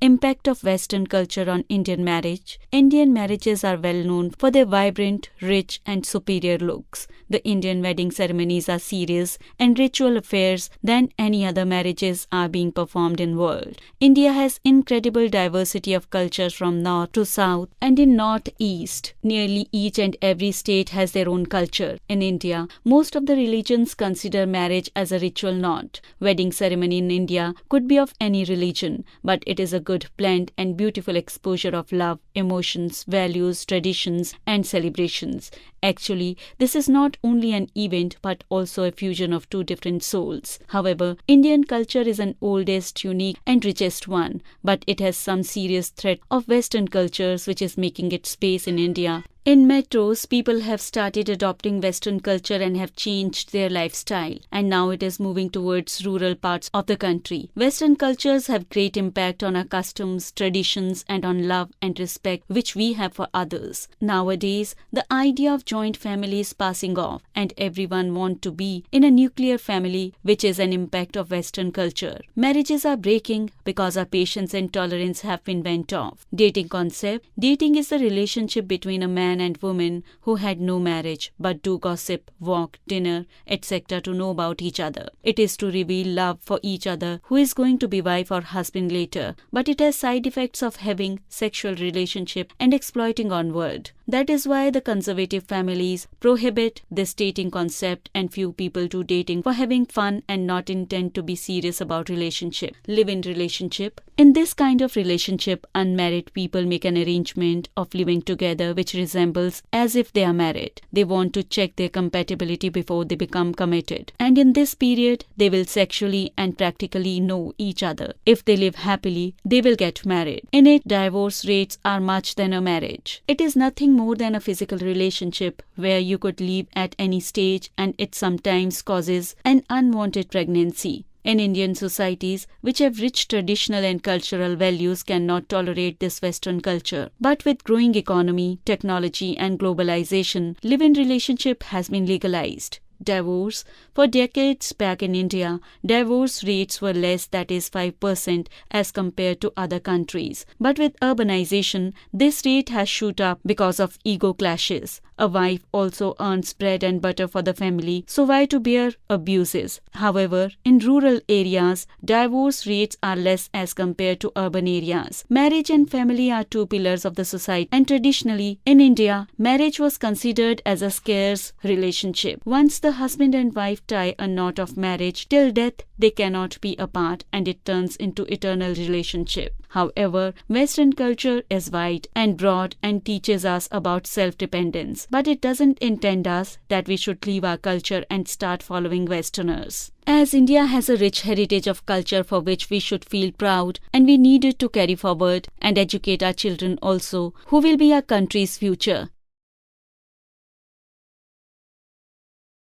Impact of Western culture on Indian marriage. Indian marriages are well known for their vibrant, rich, and superior looks. The Indian wedding ceremonies are serious and ritual affairs than any other marriages are being performed in world. India has incredible diversity of cultures from north to south and in northeast. Nearly each and every state has their own culture. In India, most of the religions consider marriage as a ritual knot. Wedding ceremony in India could be of any religion, but it is a good blend and beautiful exposure of love, emotions, values, traditions, and celebrations. Actually, this is not only an event but also a fusion of two different souls. However, Indian culture is an oldest, unique, and richest one, but it has some serious threat of Western cultures which is making its space in India. In metros, people have started adopting Western culture and have changed their lifestyle, and now it is moving towards rural parts of the country. Western cultures have great impact on our customs, traditions, and on love and respect which we have for others. Nowadays, the idea of joint family is passing off, and everyone wants to be in a nuclear family, which is an impact of Western culture. Marriages are breaking because our patience and tolerance have been went off. Dating concept. Dating is the relationship between a man and women who had no marriage but do gossip, walk, dinner, etc. to know about each other. It is to reveal love for each other who is going to be wife or husband later, but it has side effects of having sexual relationship and exploiting onward. That is why the conservative families prohibit this dating concept and few people do dating for having fun and not intend to be serious about relationship. Live-in relationship. In this kind of relationship, unmarried people make an arrangement of living together which resembles as if they are married. They want to check their compatibility before they become committed. And in this period, they will sexually and practically know each other. If they live happily, they will get married. In it, divorce rates are much than a marriage. It is nothing more than a physical relationship where you could leave at any stage, and it sometimes causes an unwanted pregnancy. In Indian societies, which have rich traditional and cultural values, cannot tolerate this Western culture. But with growing economy, technology, and globalization, live-in relationship has been legalized. Divorce. For decades back in India, divorce rates were less, that is 5%, as compared to other countries. But with urbanization, this rate has shot up because of ego clashes. A wife also earns bread and butter for the family, so why to bear abuses? However, in rural areas, divorce rates are less as compared to urban areas. Marriage and family are two pillars of the society, and traditionally, in India, marriage was considered as a scarce relationship. Once the husband and wife tie a knot of marriage, till death they cannot be apart, and it turns into eternal relationship. However, Western culture is wide and broad and teaches us about self-dependence, but it doesn't intend us that we should leave our culture and start following Westerners. As India has a rich heritage of culture for which we should feel proud, and we need it to carry forward and educate our children also, who will be our country's future.